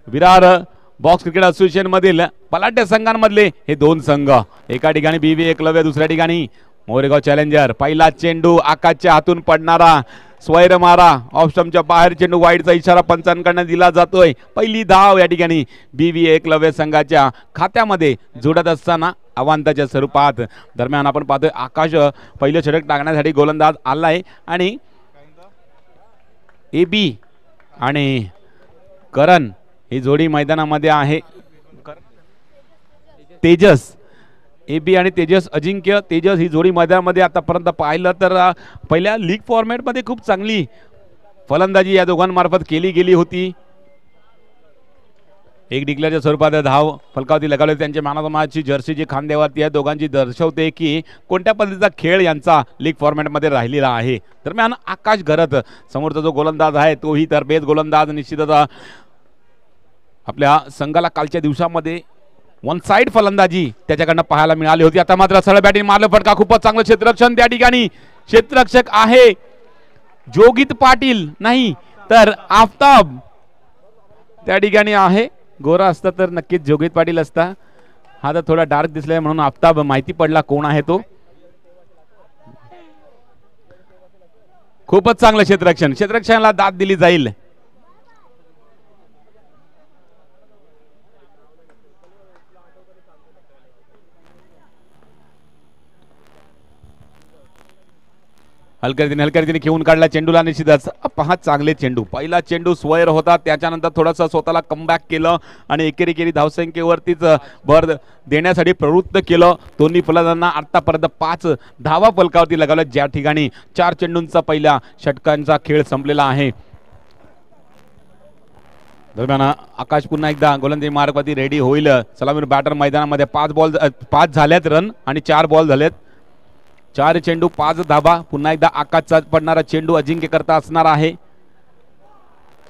Virar box cricket association मधील पलाट्य संघांमधले हे दोन संघ. एका ठिकाणी बीबी एकलव्य, दुसऱ्या ठिकाणी मोरेगाव चॅलेंजर. पहिला चेंडू आकाशच्या हातून पडणारा, स्वैर मारा, ऑफ स्टंपच्या बाहेर चेंडू, वाईडचा इशारा पंचांकडून दिला जातोय. पहिली धाव या ठिकाणी बीबी एकलव्य संघाच्या खात्यामध्ये जोडत असताना अवांताच्या स्वरूपात. दरम्यान आपण पाहतोय आकाश पहिलं षटक टाकण्यासाठी गोलंदाज आलाय आणि एबी आणि करण ही जोडी मैदानामध्ये आहे. तेजस, एबी आणि तेजस अजिंक्य, तेजस ही जोडी मैदानामध्ये आतापर्यंत पाहिलं तर पहिल्या लीग फॉर्मॅटमध्ये खूप चांगली फलंदाजी या दोघांमार्फत केली गेली होती. एक डिक्लेअरच्या स्वरूपात धाव फलकावती लगावली. त्यांच्या मानाची जर्सी जी खांद्यावरती या दोघांची दर्शवते की कोणत्या पद्धतीचा खेळ यांचा लीग फॉर्मॅटमध्ये राहिलेला आहे. दरम्यान आकाश घरत समोरचा जो गोलंदाज आहे तोही तरबेज गोलंदाज निश्चितच आपल्या संघाला कालच्या दिवसामध्ये वन साइड फलंदाजी त्याच्याकडनं पाहायला मिळाली होती. आता मात्र सरळ बॅटिंग मारलं, फटका, खूपच चांगलं क्षेत्ररक्षण त्या ठिकाणी. क्षेत्ररक्षक आहे जोगित पाटील, नाही तर आफताब त्या ठिकाणी आहे. गोरा असता तर नक्कीच जोगित पाटील असता, हा तर थोडा डार्क दिसलाय म्हणून आफताब माहिती पडला कोण आहे तो. खूपच चांगलं क्षेत्ररक्षण, क्षेत्ररक्षणाला दाद दिली जाईल. हलकर्तीने घेऊन काढला चेंडूला. निश्चितच पहा चांगले चेंडू. पहिला चेंडू स्वैर होता, त्याच्यानंतर थोडासा स्वतःला कमबॅक केलं आणि एकेरी धावसंख्येवरतीच भर देण्यासाठी प्रवृत्त केलं. दोन्ही फलंदाजांना आतापर्यंत 5 धावा फलकावरती लगावल्या, ज्या ठिकाणी 4 चेंडूंचा पहिल्या षटकांचा खेळ संपलेला आहे. दरम्यान आकाश पुन्हा एकदा गोलंदाजी मार्गवरती रेडी होईल. सलामीर बॅटर मैदानामध्ये 5 झाल्यात रन आणि 4 बॉल झालेत. 4 चेंडू 5 धाबा. पुन्हा एकदा आकाशचा पडणारा चेंडू अजिंक्य करता असणार आहे.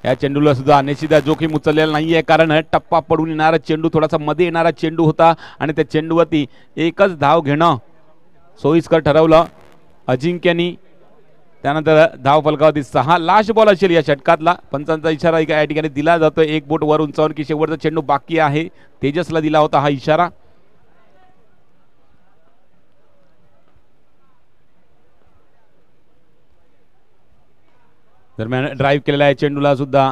या चेंडूला सुद्धा निश्चित जोखीम उचललेला नाहीये, कारण टप्पा पडून येणारा चेंडू, थोडासा मध्ये येणारा चेंडू होता आणि त्या चेंडूवरती एकच धाव घेणं सोयीस्कर ठरवलं अजिंक्यनी. त्यानंतर धाव फलकावरती 6 लास्ट बॉल असेल या षटकातला. पंचांचा इशारा या ठिकाणी दिला जातोय एक बोट वर उंचावून की शेवटचा चेंडू बाकी आहे. तेजसला दिला होता हा इशारा. दरम्यान ड्राईव्ह केलेला चेंडूला सुद्धा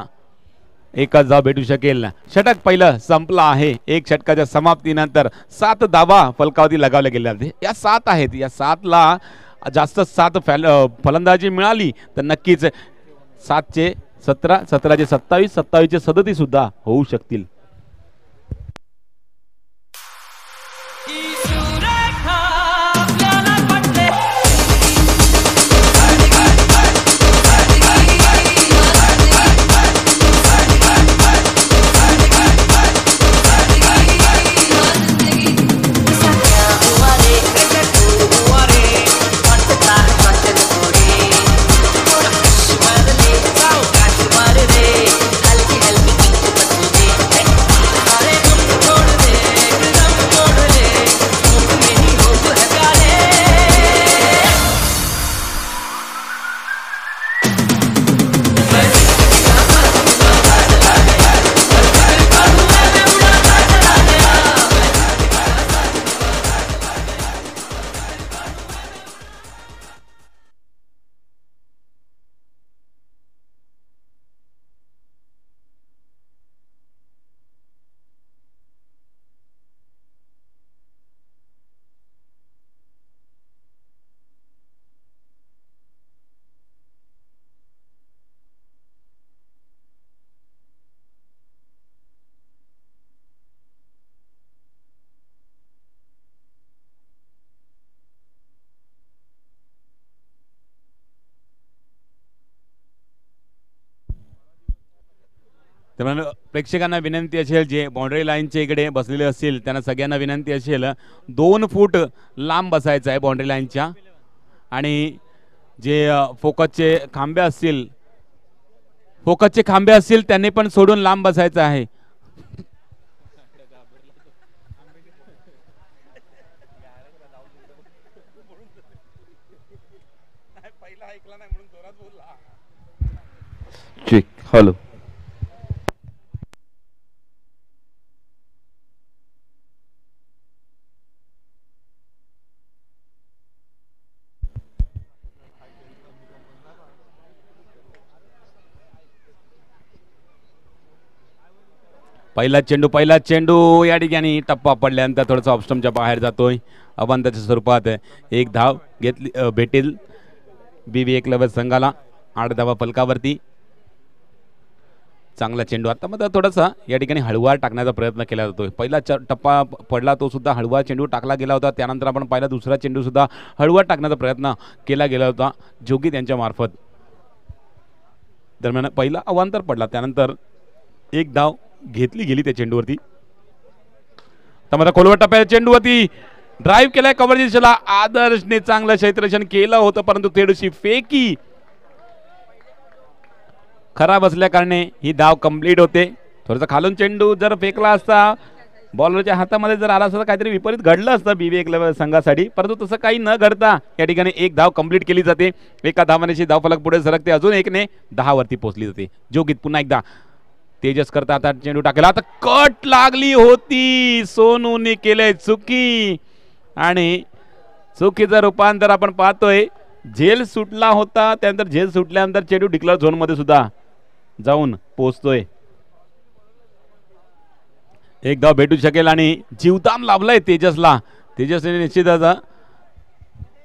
एकच धाव भेटू शकेल. षटक पहिलं संपलं आहे. एक षटकाच्या समाप्तीनंतर 7 धावा फलकावरती लगावल्या गेल्या. या 7 आहेत, या 7ला जास्त 7 फलंदाजी मिळाली तर नक्कीच 7चे 17, 17चे 27, 27चे 37 सुद्धा होऊ शकतील. त्यामुळे प्रेक्षकांना विनंती असेल, जे बाउंड्री लाईनच्या इकडे बसलेले असतील त्यांना सगळ्यांना विनंती असेल 2 फूट लांब बसायचं आहे बाउंड्री लाईनच्या. आणि जे फोकसचे खांबे असतील त्यांनी पण सोडून लांब बसायचं आहे. हॅलो पहिला चेंडू या ठिकाणी टप्पा पडल्यानंतर थोडंसं ऑप्स्टमच्या बाहेर जातोय. अवांतरच्या स्वरूपात एक धाव घेतली भेटेल BV एकलव्य संघाला. 8 धावा फलकावरती. चांगला चेंडू. आता मात्र थोडासा या ठिकाणी हळवा टाकण्याचा प्रयत्न केला जातोय. पहिला टप्पा पडला तो सुद्धा हळवा चेंडू टाकला गेला होता. त्यानंतर आपण पाहिला दुसरा चेंडू सुद्धा हळवा टाकण्याचा प्रयत्न केला गेला होता जोगी त्यांच्या मार्फत. दरम्यान पहिला अवांतर पडला त्यानंतर एक धाव घेतली गेली त्या चेंडूवरती. तर मात्र खोलवर टप्प्याच्या चेंडूवरती ड्राईव्ह केलाय कव्हर दिशेला. आदर्शने चांगलं क्षेत्ररक्षण केलं होतं परंतु थोडीशी फेकी खराब असल्या कारणे ही धाव कंप्लीट होते. थोडंसं खालून चेंडू जर फेकला असता बॉलरच्या हातामध्ये जर आला असता काहीतरी विपरीत घडलं असतं BV एकलव्य संघासाठी परंतु तसं काही न घडता या ठिकाणी एक धाव कंप्लीट केली जाते. एका धावानेची धावफलक पुढे सरकते. अजून एकने 10 वरती पोहोचली जाते. जोगीत पुन्हा एकदा तेजस करता आता चेंडू टाकला. आता कट लागली होती. सोनूने केले चुकी आणि चुकीचं रूपांतर आपण पाहतोय. झेल सुटला होता त्यानंतर झेल सुटल्यानंतर चेंडू डिक्लेअर झोन मध्ये सुद्धा जाऊन पोहोचतोय. एक धाव भेटू शकेल आणि जीवदान लाभलंय तेजसला. तेजसने निश्चितच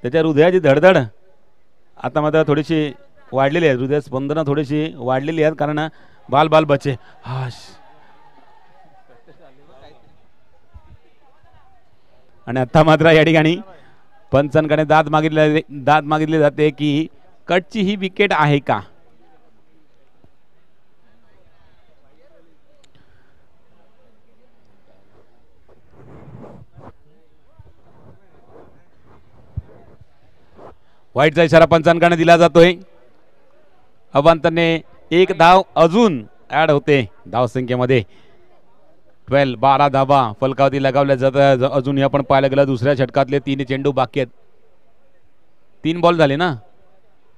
त्याच्या हृदयाची धडधड आता मात्र थोडीशी वाढलेली आहे. हृदय स्पंदनं थोडीशी वाढलेली आहेत कारण बाल बाल बचे हाश. आणि आता मात्र या ठिकाणी पंचांकडे दाद मागितली जाते की कटची ही विकेट आहे का. वाईटचा इशारा पंचांकडे दिला जातोय. अवांतरने एक धाव अजून ऍड होते धावसंख्येमध्ये. 12 धावा फलकावरती लगावल्या जातात. अजूनही आपण पाहायला गेलं दुसऱ्या षटकातले 3 चेंडू बाकी आहेत. 3 बॉल झाले ना.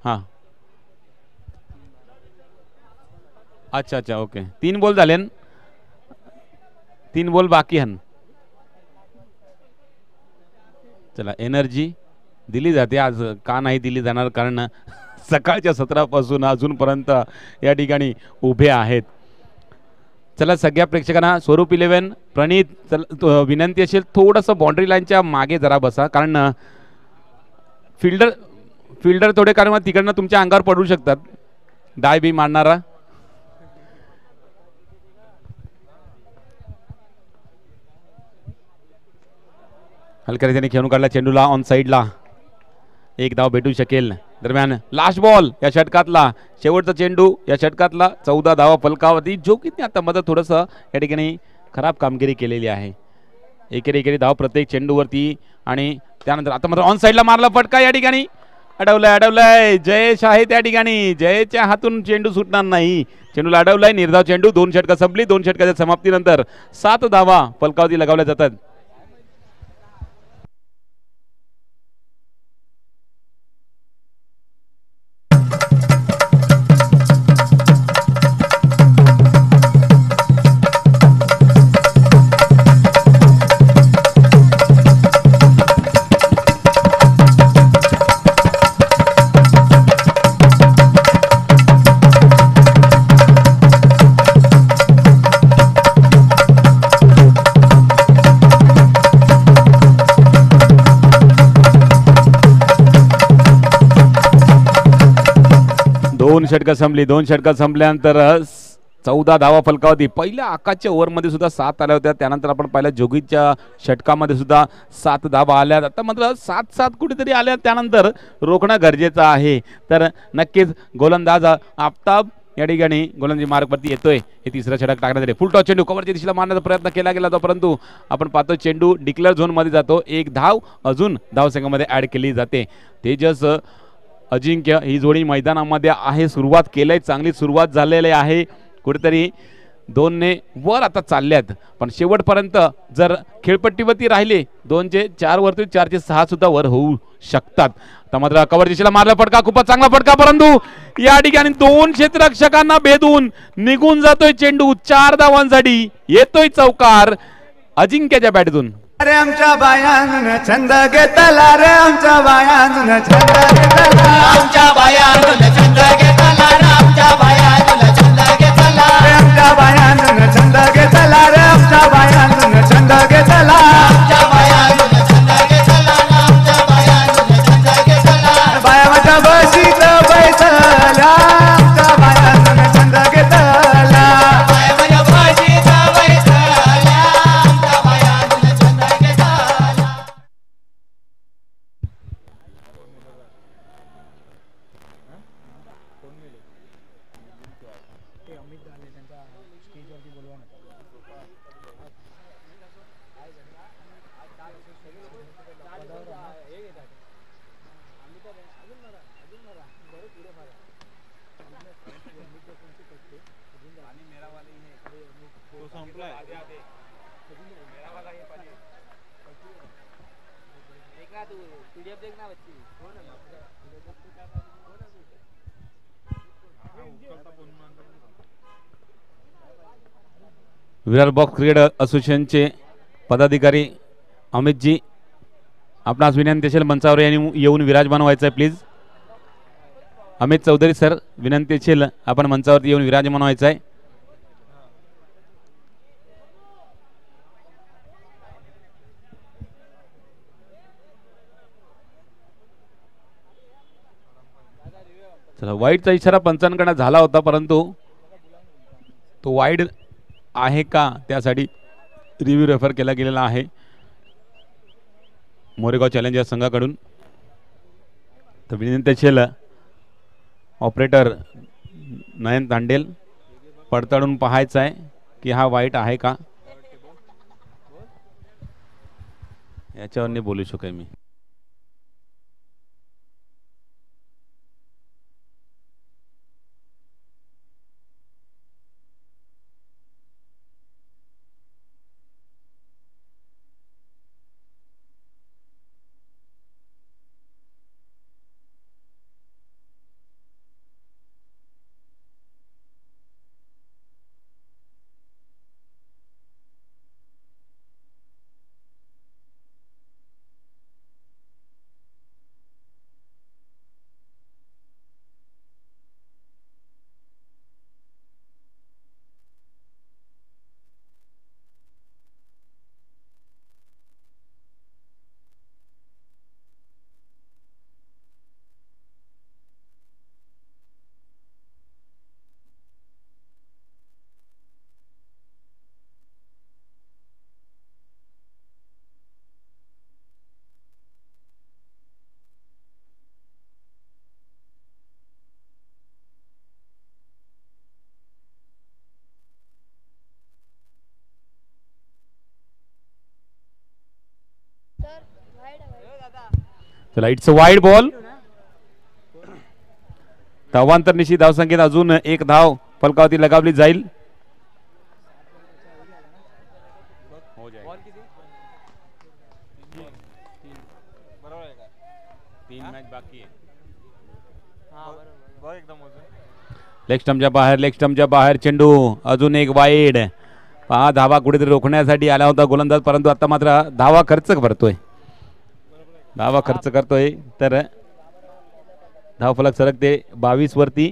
हा अच्छा ओके 3 बॉल झाले. 3 बॉल बाकी आहेत. चला एनर्जी दिली जाते आज का नाही दिली जाणार कारण सकाळच्या सत्रापासून अजूनपर्यंत या ठिकाणी उभे आहेत. चला सगळ्या प्रेक्षकांना स्वरूप 11 प्रणित विनंती असेल थोडंसं बाउंड्री लाईनच्या मागे जरा बसा कारण फिल्डर थोडे कारण तिकडनं तुमच्या अंगावर पडू शकतात. डाय बी मारणारा. हलक्या रीतीने खेळून काढला चेंडूला ऑन साईडला. एक धाव भेटू शकेल. दरम्यान लास्ट बॉल या षटकातला शेवटचा चेंडू या षटकातला 14 धावा फलकावरती. जो की आता मदत थोडंसं या ठिकाणी खराब कामगिरी केलेली आहे. एकेरी धाव प्रत्येक चेंडूवरती आणि त्यानंतर आता मात्र ऑन साईडला मारला फटका या ठिकाणी अडवलाय. जयेश आहे त्या ठिकाणी. जयेशच्या हातून चेंडू सुटणार नाही. चेंडूला अडवलाय. निर्धाव चेंडू. 2 षटकं संपली. 2 षटकाच्या समाप्तीनंतर 7 धावा फलकावरती लगावल्या जातात. दोन षटकं संपल्यानंतर 14 धावा फलकावरती. पहिल्या आकाशच्या ओव्हरमध्ये सुद्धा 7 आल्या होत्या. त्यानंतर आपण पाहिलं जोगीच्या षटकामध्ये सुद्धा 7 धावा आल्या. आता मात्र 7 कुठेतरी आल्या त्यानंतर रोखणं गरजेचं आहे. तर नक्कीच गोलंदाज आफताब या ठिकाणी गोलंदाजी मार्गवरती येतोय. हे तिसरं षटक टाकण्यासाठी फुल टॉस चेंडू कव्हरच्या दिशेला मारण्याचा प्रयत्न केला गेला होता परंतु आपण पाहतो चेंडू डिक्लेअर झोनमध्ये जातो. एक धाव अजून धावसंघामध्ये ऍड केली जाते. तेजस अजिंक्य ही जोडी मैदानामध्ये आहे. सुरुवात केलंय. चांगली सुरुवात झालेली आहे. कुठेतरी 2ने वर आता चालल्यात पण शेवटपर्यंत जर खेळपट्टीवरती राहिले 2चे 4 वरती 4चे 6 सुद्धा वर होऊ शकतात. तर मात्र कव्हर दिशेला मारला फटका. खूपच चांगला फटका परंतु या ठिकाणी 2 क्षेत्ररक्षकांना भेदून निघून जातोय चेंडू. 4 धावांसाठी येतोय चौकार अजिंक्यच्या बॅटतून. अरे आमच्या बायान छंद घेतला रे आमच्या बायान छंद घेतला. आमच्या बायान छंद घेतला. आमच्या बायान छंद घेतला. आमच्या बायान छंद घेतला. विरार बॉक्स क्रिकेट असोसिएशनचे पदाधिकारी अमितजी, आपणास विनंती असेल मंचावर येऊन विराजमान व्हायचं आहे प्लीज. अमित चौधरी सर, विनंती असेल आपण मंचावरती येऊन विराजमान व्हायचं आहे. चला, वाईडचा इशारा पंचांकडे झाला होता, परंतु तो वाईड आहे का त्यासाठी रिव्ह्यू रेफर केला गेलेला आहे मोरेगाव चॅलेंजर्स संघाकडून. तर विनंती असेल ऑपरेटर नयन तांडेल पडताळून पाहायचं आहे की हा वाईट आहे का, याच्यावर नाही बोलू शकेल मी. चला, इट्स अ वाईड बॉल. धावांतर निश्चित, धावसंख्येत अजून एक धाव फलकावरती लगावली जाईल. लेग स्टंपच्या बाहेर चेंडू, अजून एक वाईड. पहा, धावा कुठेतरी रोखण्यासाठी आला होता गोलंदाज, परंतु आता मात्र धावा खर्च करतोय. तर धावफलक सरकते 22 वरती.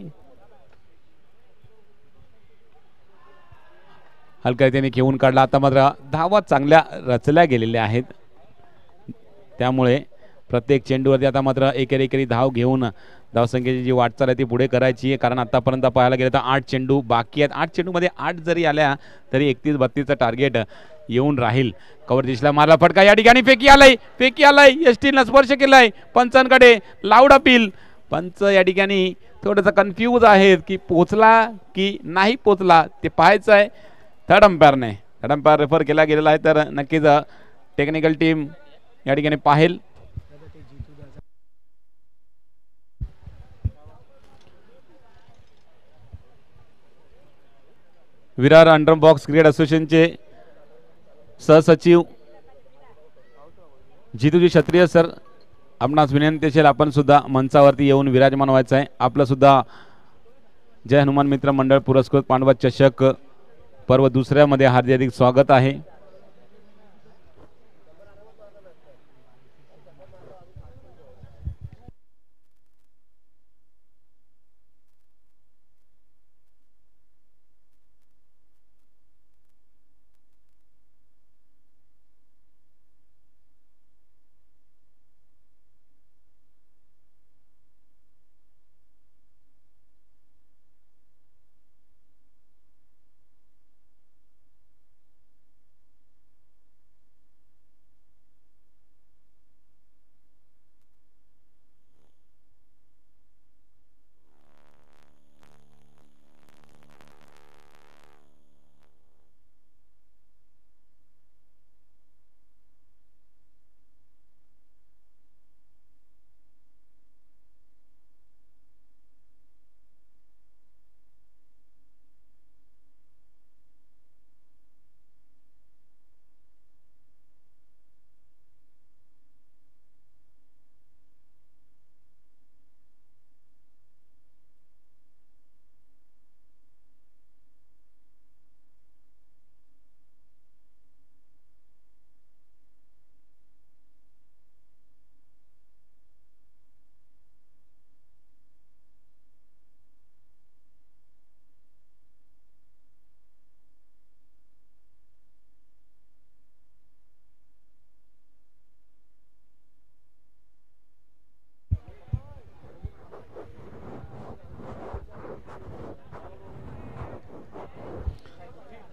हलक्या त्याने घेऊन काढला. आता मात्र धावा चांगल्या रचल्या गेलेल्या आहेत, त्यामुळे प्रत्येक चेंडूवरती आता मात्र एकेरी धाव घेऊन धावसंख्येची जी वाटचाल आहे ती पुढे करायची आहे. कारण आतापर्यंत पाहायला गेलं तर 8 चेंडू बाकी आहेत. 8 चेंडूमध्ये 8 जरी आल्या तरी 31-32चं टार्गेट येऊन राहील. कव्हर दिसला, मारला फटका, या ठिकाणी फेकी आलाय. एसटीनं स्पर्श केलाय. पंचांकडे लाऊड अपील. पंच या ठिकाणी थोडंसं कन्फ्यूज आहेत की पोचला की नाही पोचला ते पाहायचं आहे. थर्ड अंपायर रेफर केला गेलेला आहे, तर नक्कीच टेक्निकल टीम या ठिकाणी पाहेल. विरार अंडर बॉक्स क्रिकेट असोसिएशनचे सहसचिव जितूजी क्षत्रिय सर, आपणास विनंती असेल आपण सुद्धा मंचावरती येऊन विराजमान व्हायचं आहे. आपलं सुद्धा जय हनुमान मित्र मंडळ पुरस्कृत पांडवा चषक पर्व दुसऱ्यामध्ये हार्दिक स्वागत आहे.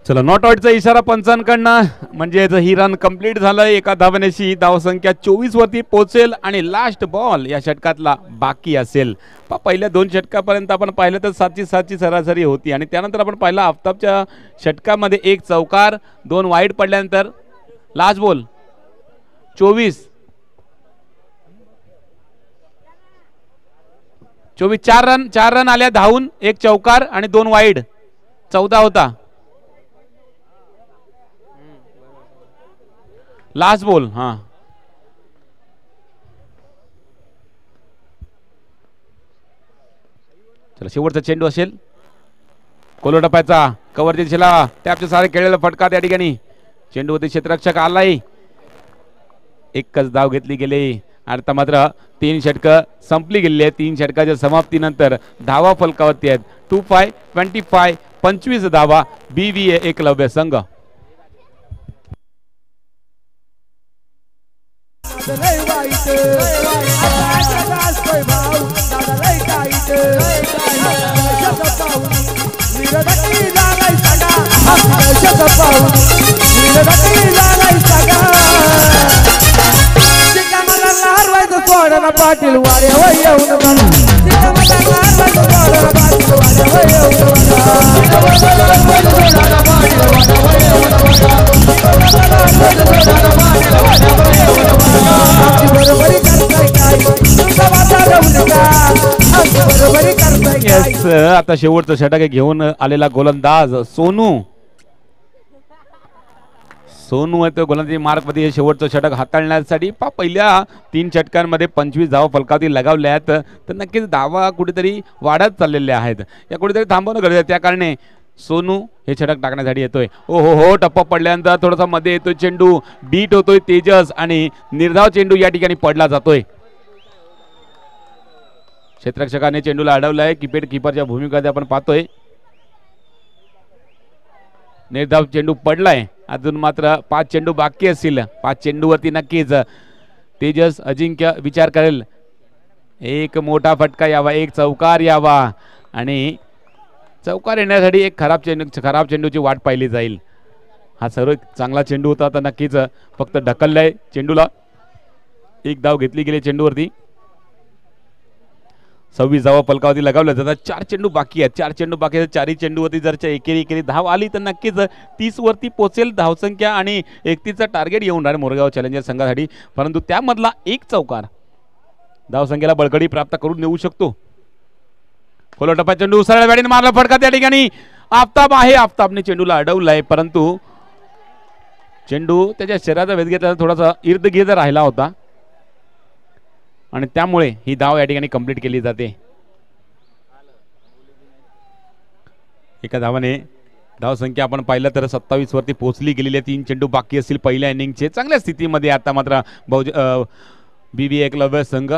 चला नॉट आउटचा इशारा पंचांकडनं, म्हणजे ही रन कंप्लीट झालं. एका धावण्याची धावसंख्या 24 वरती पोहोचेल आणि लास्ट बॉल या षटकातला बाकी असेल. पहिल्या 2 षटकापर्यंत आपण पाहिलं तर 7ची सरासरी होती आणि त्यानंतर आपण पाहिलं आफ्ताबच्या षटकामध्ये 1 चौकार 2 वाईड पडल्यानंतर लास्ट बॉल 24 4 रन आल्या धावून, 1 चौकार आणि 2 वाईड, 14 होता लास्ट बॉल. हा चला शेवटचा चेंडू असेल. कोलो टप्प्याचा कव्हरच्या दिशेला टॅपच्या सारे खेळलेला फटका त्या ठिकाणी चेंडूवरती क्षेत्ररक्षक आलाय. एकच धाव घेतली गेली. आता मात्र 3 षटकं संपली गेलेली आहेत. 3 षटकाच्या समाप्तीनंतर धावा फलकावरती आहेत. 25 25 25 धावा BVA एकलव्य संघ. पाटील वारे आता शेवटचं षटक घेऊन आलेला गोलंदाज सोनू आहे तो गोलंदाजी मार्कमध्ये हे शेवटचं षटक हाताळण्यासाठी पहिल्या 3 षटकांमध्ये 25 धावा फलकावरती लगावल्या आहेत. तर नक्कीच धावा कुठेतरी वाढत चाललेल्या आहेत. या कुठेतरी थांबवणं गरजेचं आहे. त्या कारणे सोनू हे षटक टाकण्यासाठी येतोय. हो टप्पा पडल्यानंतर थोडासा मध्ये येतोय चेंडू, बीट होतोय तेजस आणि निर्धाव चेंडू या ठिकाणी पडला जातोय. क्षेत्ररक्षकाने चेंडूला अडवलाय. कीपरच्या भूमिकेमध्ये आपण पाहतोय. निर्धाव चेंडू पडलाय. अजून मात्र 5 चेंडू बाकी असतील. 5 चेंडूवरती नक्कीच तेजस अजिंक्य विचार करेल. एक मोठा फटका यावा, 1 चौकार यावा आणि चौकार येण्यासाठी एक खराब चेंडूची वाट पाहिली जाईल. हा सर्व चांगला चेंडू होता. आता नक्कीच फक्त ढकललाय चेंडूला. 1 धाव घेतली गेली चेंडूवरती. 26 धावा फलकावरती लगावल्या जातात. 4 चेंडू बाकी आहेत. 4 चेंडू बाकी आहेत. 4ही चेंडूवरती जर एकेरी धाव आली तर नक्कीच 30 वरती पोहोचेल धावसंख्या आणि 31चं टार्गेट येऊन राहील मोरगाव चॅलेंजर संघासाठी. परंतु त्यामधला 1 चौकार धावसंख्येला बळकटी प्राप्त करून देऊ शकतो. खोलो टप्पा चेंडू सरळ बॅटीने मारला फटका त्या ठिकाणी आफ्ताब आहे. आफ्ताबने चेंडूला अडवलाय परंतु चेंडू त्याच्या शरीराचा वेध घेतला थोडासा इर्दगिर्द राहिला होता आणि त्यामुळे ही धाव या ठिकाणी कंप्लीट केली जाते. एका धावाने धावसंख्या आपण पाहिलं तर 27 वरती पोहोचली गेलेली आहे. 3 चेंडू बाकी असतील पहिल्या इनिंगचे. चांगल्या स्थितीमध्ये आता मात्र BVA एकलव्य संघ.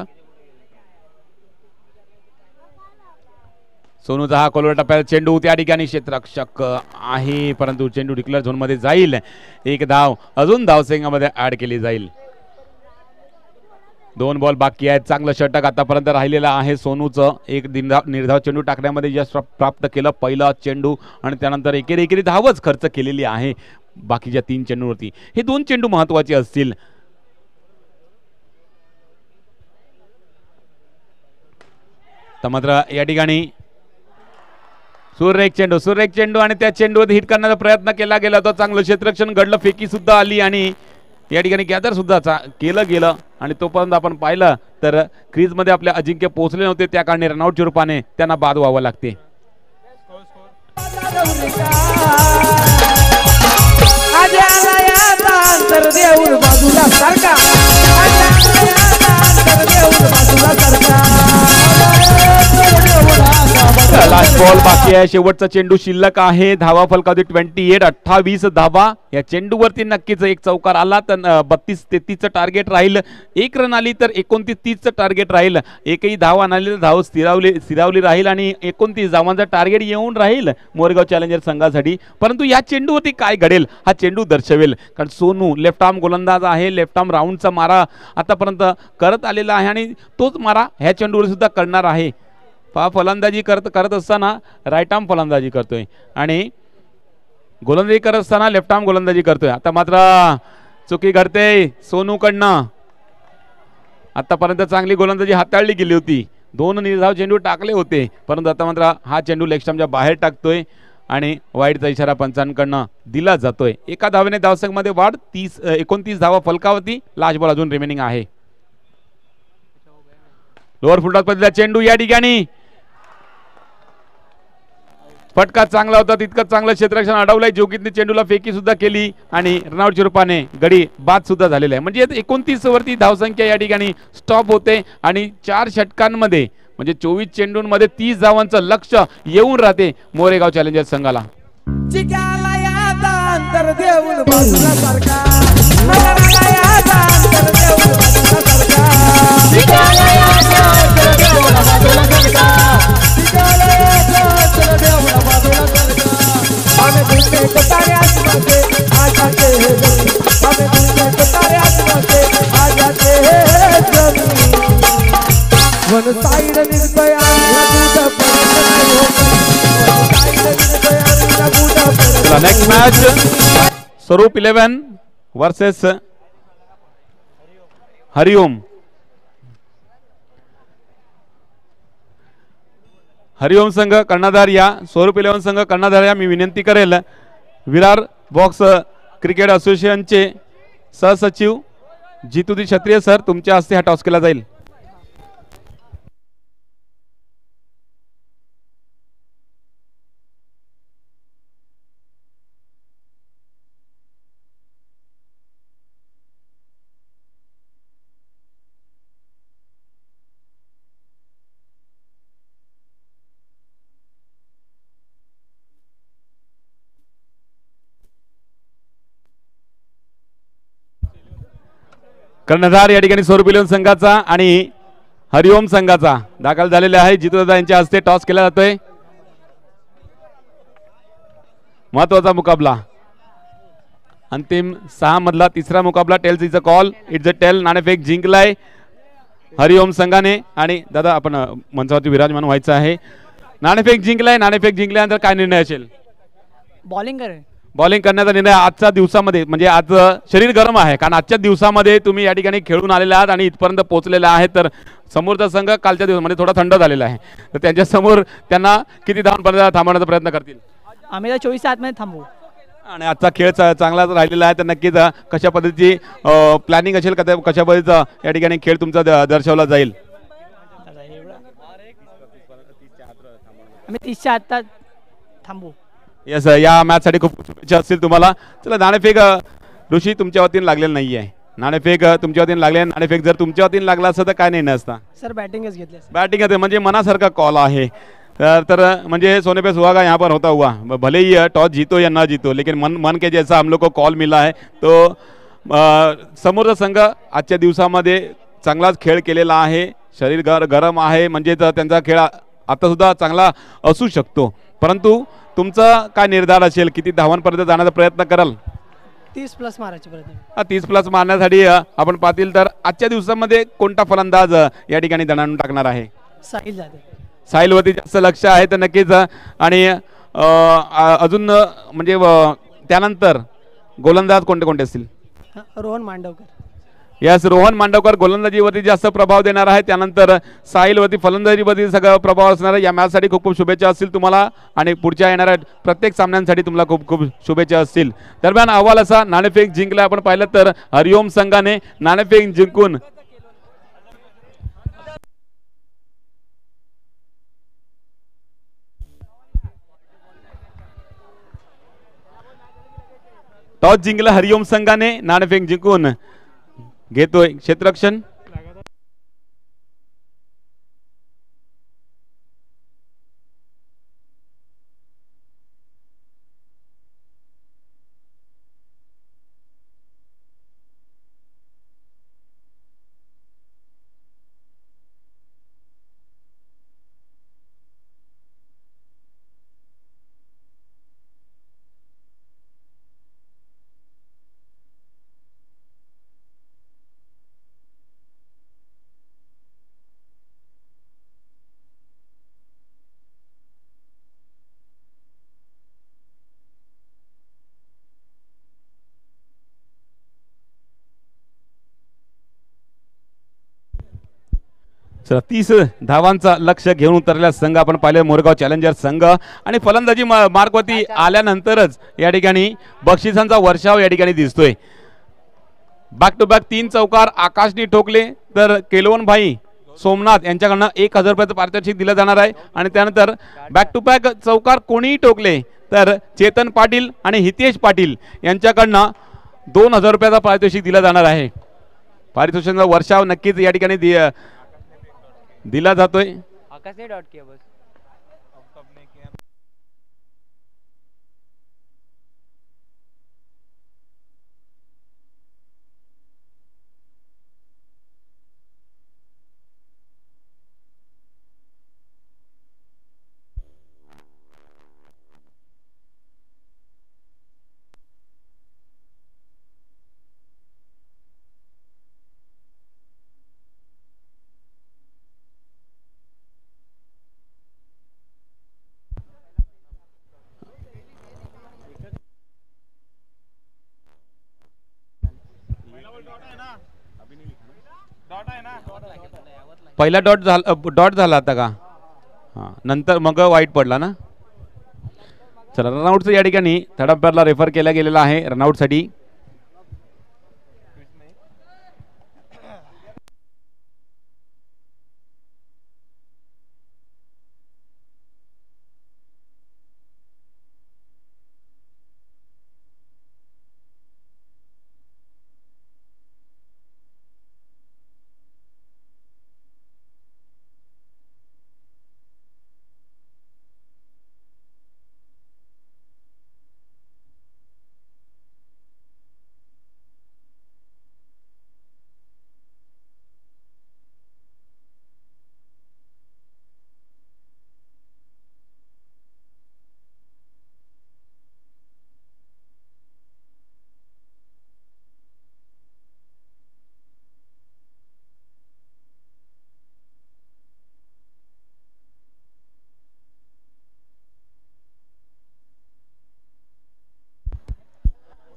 सोनूचा हा कोलवर टप्प्यात चेंडू त्या ठिकाणी क्षेत्ररक्षक आहे परंतु चेंडू डिक्लेअर झोन मध्ये जाईल. 1 धाव अजून धावसंख्येमध्ये ऍड केली जाईल. 2 बॉल बाकी आहेत. चांगलं षटक आतापर्यंत राहिलेलं आहे सोनूचं. 1 निर्धाव चेंडू टाकण्यामध्ये यश प्राप्त केलं. पहिला चेंडू आणि त्यानंतर एकेरी धावच खर्च केलेली आहे बाकीच्या 3 चेंडूवरती. हे 2 चेंडू महत्वाचे असतील. तर मात्र या ठिकाणी सुरेख चेंडू आणि त्या चेंडूवर हिट करण्याचा प्रयत्न केला गेला होता. चांगलं क्षेत्ररक्षण घडलं. फेकी सुद्धा आली आणि या ठिकाणी गॅदर सुद्धा केलं गेलं आणि तोपर्यंत आपण पाहिलं तर क्रीज मध्ये आपल्या अजिंक्य पोहोचले नव्हते. त्या कारणे रनआउटच्या रूपाने त्यांना बाद व्हावं लागते. लास्ट बॉल बाकी आहे. शेवटचा चेंडू शिल्लक आहे. धावा फलकावरती 28 28 धावा. या चेंडूवरती नक्कीच 1 चौकार आला तर 32-33चं टार्गेट राहील. 1 रन आली तर 29-30चं टार्गेट राहील. एकही धाव आणाली तर धाव स्थिरावली राहील आणि 29 धावांचा टार्गेट येऊन राहील मोरगाव चॅलेंजर संघासाठी. परंतु या चेंडूवरती काय घडेल हा चेंडू दर्शवेल. कारण सोनू लेफ्ट आर्म गोलंदाज आहे. लेफ्ट आर्म राऊंडचा मारा आतापर्यंत करत आलेला आहे आणि तोच मारा ह्या चेंडूवर सुद्धा करणार आहे. फलंदाजी करत असताना राईट आर्म फलंदाजी करतोय आणि गोलंदाजी करत असताना लेफ्ट आर्म गोलंदाजी करतोय. आता मात्र चुकी घडते सोनूकडनं. आतापर्यंत चांगली गोलंदाजी हाताळली गेली होती, 2 निर्धाव चेंडू टाकले होते, परंतु आता मात्र हा चेंडू लेग स्टंपच्या बाहेर टाकतोय आणि वाईटचा इशारा पंचांकडनं दिला जातोय. एका धावेने धावसंख्येमध्ये वाढ. 29 धावा फलकावरती. लास्ट बॉल अजून रिमेनिंग आहे. लोअर फुलटॉस पद्धतीचा चेंडू या ठिकाणी फटका चांगला होता, तितकं चांगलं क्षेत्ररक्षण अडवलंय. जोगीतने चेंडूला फेकी सुद्धा केली आणि रनआउटच्या रूपाने गडी बाद सुद्धा झालेला आहे. म्हणजे 29 वरती धावसंख्या या ठिकाणी स्टॉप होते आणि 4 षटकांमध्ये म्हणजे 24 चेंडूंमध्ये 30 धावांचं लक्ष येऊन राहते मोरेगाव चॅलेंजर्स संघाला. चिक्याला याचा अंतर देऊन बाजूला सारखा नगराला याचा अंतर देऊन बाजूला सारखा चिक्याला याचा अंतर देऊन बाजूला सारखा चिक्याला याचा अंतर देऊन बाजूला सारखा आम्ही तुमचे कतारे आसमानचे आ जाते हे जमी आम्ही तुमचे कतारे आसमानचे आ जाते हे जमी वन साइड निर्भय लागू नेक्स्ट मॅच स्वरूप 11 वर्सेस हरिओम. हरिओम संघ कर्णधार या, स्वरूप 11 संघ कर्णधार या. मी विनंती करेल विरार बॉक्स क्रिकेट असोसिएशनचे सहसचिव जितुदी क्षत्रिय सर, तुमच्या हस्ते हा टॉस केला जाईल. कर्णधार या ठिकाणी स्वरूप 11 संघाचा आणि हरिओम संघाचा दाखल झालेले आहे. जितूदादा यांच्या हस्ते टॉस केला जातोय. महत्वाचा मुकाबला, अंतिम 6 मधला तिसरा मुकाबला. Tails is a call, it's a tail. नाणेफेक जिंकलाय हरिओम संघाने आणि दादा आपण मंचावरती विराजमान व्हायचं आहे. नाणेफेक जिंकलाय. नाणेफेक जिंकल्यानंतर काय निर्णय असेल? बॉलिंग करेल. बॉलिंग करण्याचा निर्णय आजच्या दिवसामध्ये, म्हणजे आज शरीर गरम आहे कारण आजच्या दिवसामध्ये तुम्ही या ठिकाणी खेळून आलेले आहात आणि इथपर्यंत पोहोचलेले आहेत. तर समोरचा संघ कालच्या दिवसामध्ये थोडा थंड झालेला आहे, तर त्यांच्या समोर त्यांना किती धावांपर्यंत थांबवण्याचा प्रयत्न करतील? आम्ही तर 24 मध्ये थांबवू. आणि आजचा खेळ चांगला राहिलेला आहे तर नक्कीच कशा पद्धतीची प्लॅनिंग असेल, कशा पद्धतीचा या ठिकाणी खेळ तुमचा दर्शवला जाईल? आम्ही 30च्या आत थांबू. येस, या मॅच साठी खूप शुभेच्छा असतील तुम्हाला. चला, नाणेफेक ऋषी तुमच्या वतीने लागलेलं नाही आहे. नाणेफेक तुमच्या वतीने लागले. नाणेफेक जर तुमच्या वतीने लागला असता तर काय निर्णय असता? सर बॅटिंगच घेतली. बैटिंग म्हणजे मनासारखा कॉल है. तर म्हणजे सोने पे सुहागा यहाँ पर होता हुआ, भले ही टॉस जीतो या ना जीतो, लेकिन मन के जैसा हम लोग को कॉल मिला है. तो समोरचा संघ आजच्या दिवसामध्ये चांगलाच खेळ केलेला आहे. शरीर गरम आहे, म्हणजे त्यांचा खेळ आता सुद्धा चांगला असू शकतो. परंतु तुमचा काय निर्धार असेल? किती धावांपर्यंत जाण्याचा प्रयत्न कराल? 30+ मारायचे प्रयत्न. 30+ मारण्यासाठी आपण पाहतील तर आजच्या दिवसामध्ये कोणता फलंदाज या ठिकाणी दणाणून टाकणार आहे? साहिल जाधव. साहिलवरती जास्त लक्ष आहे तर नक्कीच. आणि अजून म्हणजे त्यानंतर गोलंदाज कोणते कोणते असतील? रोहन मांडवकर. यस, रोहन मांडवकर गोलंदाजीवरती जास्त प्रभाव देणार आहे. त्यानंतर साहिलवरती फलंदाजीवरती सगळं प्रभाव असणार आहे. या मॅचसाठी खूप खूप शुभेच्छा असतील तुम्हाला आणि पुढच्या येणाऱ्या प्रत्येक सामन्यांसाठी तुम्हाला खूप खूप शुभेच्छा असतील. दरम्यान अहवाल असा, नाणेफेक जिंकला आपण पाहिलं तर हरिओम संघाने नाणेफेक जिंकून टॉस जिंकला हरिओम संघाने. नाणेफेक जिंकून घेतोय क्षेत्ररक्षण. चला 30 धावांचा लक्ष घेऊन उतरलेला संघ आपण पाहिले मोरगाव चॅलेंजर संघ आणि फलंदाजी मार्कवरती आल्यानंतरच या ठिकाणी बक्षिसांचा वर्षाव या ठिकाणी दिसतोय. बॅक टू बॅक 3 चौकार आकाशनी ठोकले तर केलवन भाई सोमनाथ यांच्याकडनं 1000 रुपयाचं पारितोषिक दिलं जाणार आहे आणि त्यानंतर बॅक टू बॅक चौकार कोणीही ठोकले तर चेतन पाटील आणि हितेश पाटील यांच्याकडनं 2000 रुपयाचा पारितोषिक दिला जाणार आहे. पारितोषिकांचा वर्षाव नक्कीच या ठिकाणी दिला जातोय. आकाश ने डॉट किया बस. पहिला डॉट झाला आता का? हां नंतर मग वाईट पडला ना. चला रनआउटचं या ठिकाणी थर्ड अंपायरला रेफर केला गेलेला आहे रनआउटसाठी.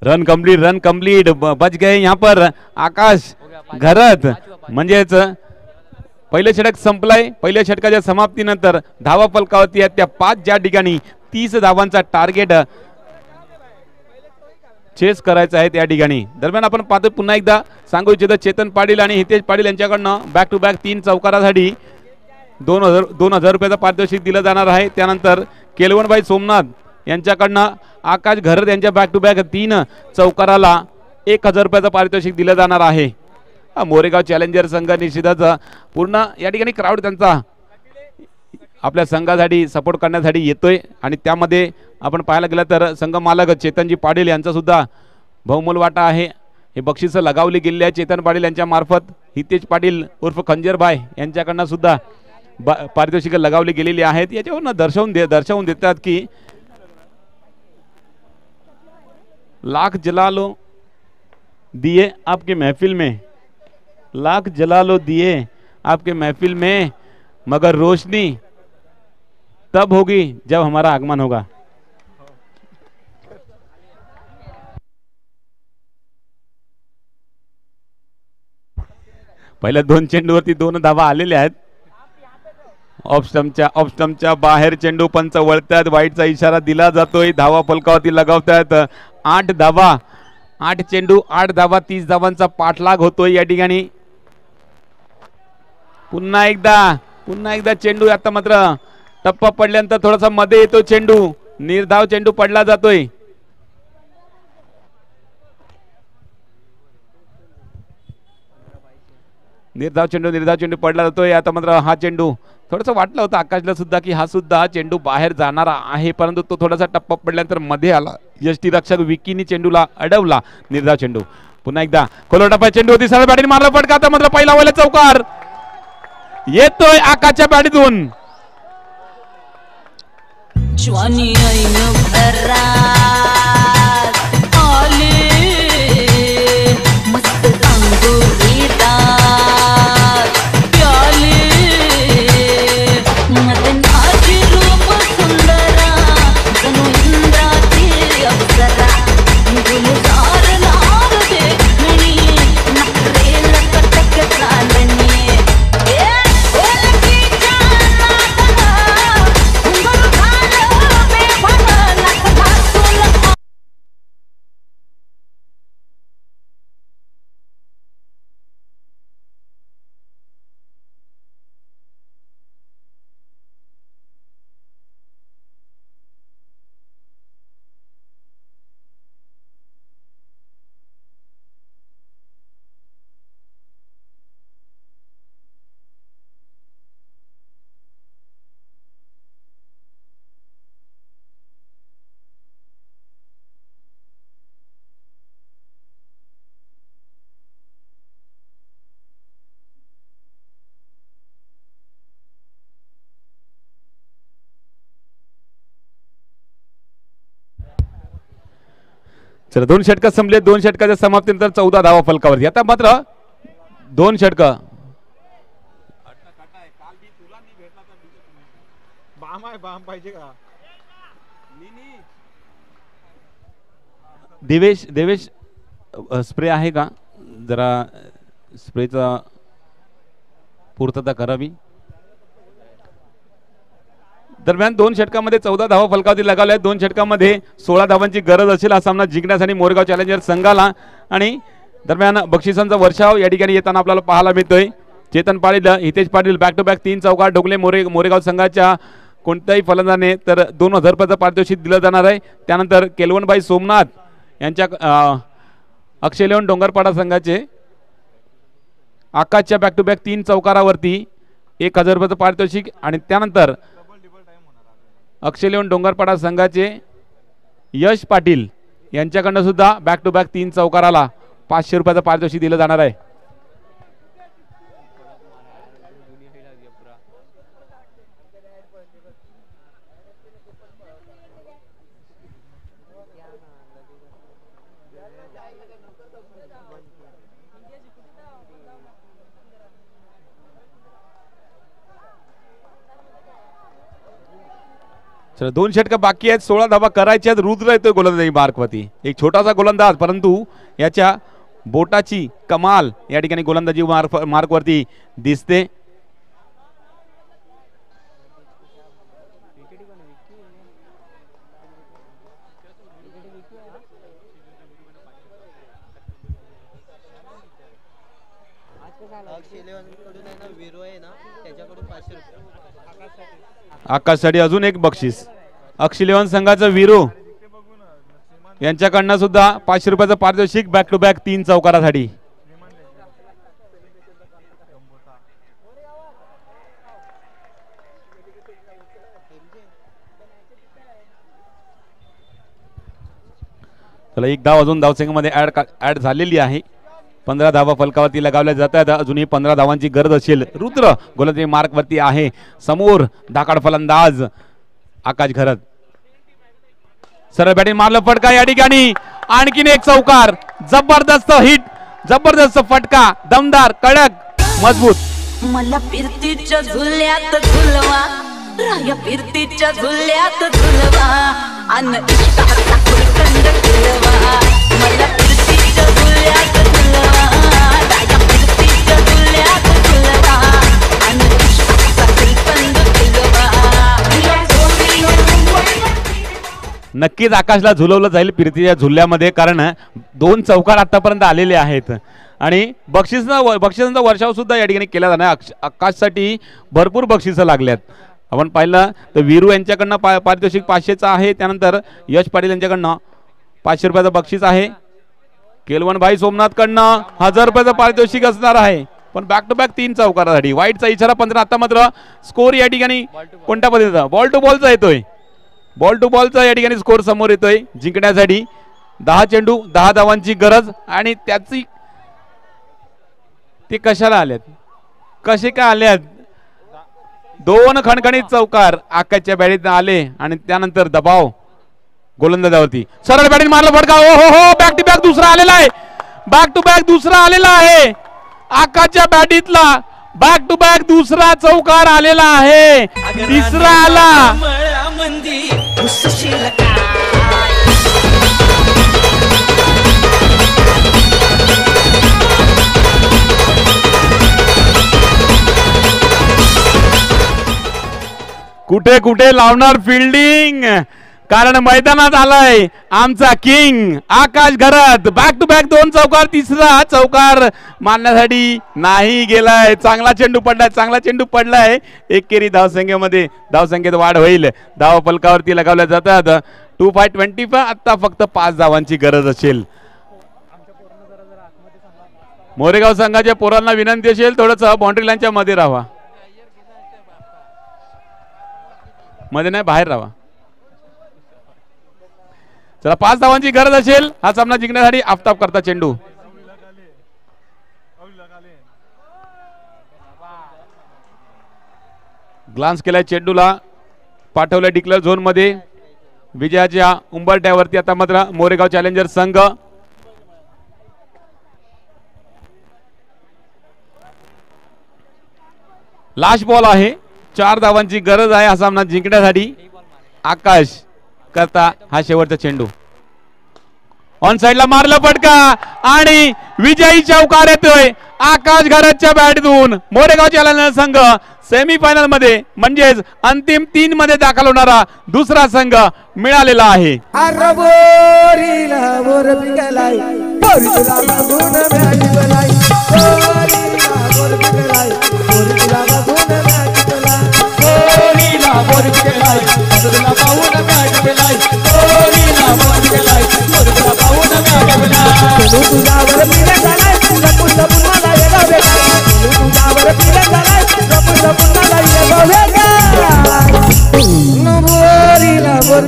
रन कंप्लीट बच गए यहाँ पर आकाश घरत. म्हणजेच पहिले षटक संपलाय. पहिल्या षटकाच्या समाप्तीनंतर धावा फलकावरती आहेत त्या 5 ज्या ठिकाणी 30 धावांचा टार्गेट चेस करायचा आहे त्या ठिकाणी. दरम्यान आपण पाहतो पुन्हा एकदा सांगू इच्छितो चेतन पाटील आणि हितेश पाटील यांच्याकडनं बॅक टू बॅक 3 चौकारासाठी 2000 रुपयाचा पारितोषिक दिलं जाणार आहे. त्यानंतर केलवनभाई सोमनाथ यांच्याकडनं आकाश घरत यांच्या बॅक टू बॅक 3 चौकाराला 1000 रुपयाचं पारितोषिक दिलं जाणार आहे. मोरेगाव चॅलेंजर संघ निश्चितच पूर्ण या ठिकाणी क्राऊड त्यांचा आपल्या संघासाठी सपोर्ट करण्यासाठी येतोय आणि त्यामध्ये आपण पाहायला गेलं तर संघ मालक चेतनजी पाटील यांचा सुद्धा बहुमोल वाटा आहे. हे बक्षीस लगावली गेलेली आहे चेतन पाटील यांच्या मार्फत. हितेश पाटील उर्फ खंजरभाई यांच्याकडनं सुद्धा पारितोषिक लगावली गेलेली आहेत. याच्यावरून दर्शवून देतात की लाख जला लो दिए आपके महफिल में, लाख जला लो दिए आपके महफिल में, मगर रोशनी तब होगी जब हमारा आगमन होगा. पहिल्या 2 चेंडूवरती 2 धावा आलेल्या आहेत. ऑफ स्टंपच्या बाहेर चेंडू पंच वळतात. वाईटचा इशारा दिला जातोय. धावा फलकावरती लगावतात 8 धावा. 8 चेंडू 8 धावा 30 धावांचा पाठलाग होतोय या ठिकाणी. पुन्हा एकदा चेंडू आता मात्र टप्पा पडल्यानंतर थोडासा मध्ये येतो चेंडू. निर्धाव चेंडू पडला जातोय. निर्धाव चेंडू पडला जातोय. आता मात्र हा चेंडू थोडंसं वाटलं होतं आकाशला सुद्धा की हा सुद्धा चेंडू बाहेर जाणारा आहे, परंतु तो थोडासा टप्पा पडल्यानंतर मध्ये आला. यष्टीरक्षक विकीनी चेंडूला अडवला. निर्धाव चेंडू पुन्हा एकदा कोलोटापा चेंडू होती. सरळ बॅटीने मारला फटका. आता मात्र पहिला वेळेला चौकार येतोय आकाशच्या बॅटीतून. ज्वानी ऐन भरात आले मस्त अंगुरीदार प्याले मदनाची रूप सुंदरा जणू इंद्राची अप्सरा गुलजार लाल देखणी नखरे लटक चालणी. ए चला 2 षटकं संपले. 2 षटकाच्या समाप्तीनंतर 14 धावा फलकावरती. आता मात्र 2 षटकं. देवेश देवेश स्प्रे आहे का? जरा स्प्रेचा पूर्तता करावी. दरम्यान 2 षटकामध्ये 14 धावा फलकावरती लगावल्या. 2 षटकामध्ये 16 धावांची गरज असेल हा सामना जिंकण्यासाठी मोरगाव चॅलेंजर संघाला. आणि दरम्यान बक्षिसांचा वर्षाव या ठिकाणी येताना आपल्याला पाहायला मिळतोय. Chetan Patil, Hitesh Patil back to back 3 चौकार ढोकले. मोरेगाव संघाच्या कोणत्याही फलंदाने तर 2000 रुपयाचं पारितोषिक दिलं जाणार आहे. त्यानंतर केलवनबाई सोमनाथ यांच्या अक्षय लेवन डोंगरपाडा संघाचे आकाशच्या बॅक टू बॅक 3 चौकारावरती 1000 रुपयाचं पारितोषिक. आणि त्यानंतर अक्षय लेवन डोंगरपाडा संघाचे यश पाटील यांच्याकडनं सुद्धा बॅक टू बॅक 3 चौकाराला 500 रुपयाचं पारितोषिक दिलं जाणार आहे. चला 2 षटकं बाकी आहेत. 16 धावा करायच्या आहेत. रुद्र येतोय गोलंदाजी मार्कवरती. एक छोटासा गोलंदाज परंतु याच्या बोटाची कमाल या ठिकाणी गोलंदाजी मार्कवरती दिसते. आकाशसाठी अजून एक बक्षीस. अक्षय लेवन संघाचं वीरू यांच्याकडनं सुद्धा 500 रुपयाचं पारितोषिक बॅक टू बॅक 3 चौकारासाठी. चला एक धाव अजून धावसंख्येमध्ये ऍड झालेली आहे. 15 धावा फलकावरती लगावल्या जातात. अजूनही 15 धावांची गरज असेल. रुद्र गोलंदाजी मार्कवरती आहे. समोर धाकाड फलंदाज आकाश घरत. सरळ बॅटिंग मारलं. फटका या ठिकाणी. आणखीन एक चौकार. जबरदस्त हिट, जबरदस्त फटका. दमदार, कडक, मजबूत. मला फिरतीच्या झुल्यात झुलवा, राया फिरतीच्या झुल्यात झुलवा, अन इष्टाचा कुलकंद फिरवा. मला फिरतीच्या झुल्यात झुलवा, राया फिरतीच्या झुल्यात झुलवा, अन इष्टाचा कुलकंद फिरवा. नक्कीच आकाशला झुलवलं जाईल फिरतीच्या झुल्यामध्ये, कारण 2 चौकार आतापर्यंत आलेले आहेत. आणि बक्षिसांचा वर्षाव सुद्धा या ठिकाणी केला जाणार. आकाशसाठी भरपूर बक्षिसं लागल्यात. आपण पाहिलं तर वीरू यांच्याकडनं पारितोषिक 500चं आहे. त्यानंतर यश पाटील यांच्याकडनं 500 रुपयाचं बक्षीस आहे. केलवनबाई सोमनाथकडनं 1000 रुपयाचं पारितोषिक असणार आहे. पण बॅक टू बॅक 3 चौकारासाठी. वाईटचा इशारा 15. आता मात्र स्कोर या ठिकाणी कोणत्या पद्धतीचा बॉल टू बॉलचा येतोय. बॉल टू बॉलचा या ठिकाणी स्कोर समोर येतोय. जिंकण्यासाठी 10 चेंडू 10 धावांची गरज. आणि त्याची ते कशाला आल्यात, कसे काय आल्यात? 2 खणखणीत चौकार आकाशच्या बॅटीत आले. आणि त्यानंतर दबाव गोलंदाजावरती. सरळ बॅटिंग मारलं. फटका. ओ हो हो, बॅक टू बॅक दुसरा आलेला आहे. बॅक टू बॅक दुसरा आलेला आहे. आकाशच्या बॅटीतला बॅक टू बॅक दुसरा चौकार आलेला आहे. तिसरा आला. कुठे कुठे लावणार फिल्डिंग, कारण मैदानात आलाय आमचा king Akash Gharat. Back to back 2 चौकार. तिसरा चौकार मारण्यासाठी नाही गेलाय. चांगला चेंडू पडलाय, चांगला चेंडू पडलाय. एकेरी धावसंख्येत वाढ होईल. धाव फलकावरती लगावल्या जातात. 2-5-25. आता फक्त 5 धावांची गरज असेल. मोरेगाव संघाच्या पोरांना विनंती असेल थोडंसं बाउंड्री लाईनच्या मध्ये राहा. मध्ये नाही, बाहेर राहा. चला 5 धावांची गरज असेल हा सामना जिंकण्यासाठी. आफताब करता चेंडू. ग्लान्स केलाय चेंडूला. पाठवलाय डिक्लेअर झोन मध्ये. विजयाच्या उंबरठ्यावरती आता मात्र मोरेगाव चॅलेंजर संघ. लास्ट बॉल आहे, 4 धावांची गरज आहे हा सामना जिंकण्यासाठी. आकाश करता हा शेवटचा चेंडू. ऑन साइडला मारलं फटका आणि विजयी चौकार येतोय आकाश घराच्या बॅटतून. मोरेगाव चॅलेंजर संघ सेमीफायनल मध्ये म्हणजेच अंतिम 3 मध्ये दाखल होणारा दुसरा संघ मिळालेला आहे. वर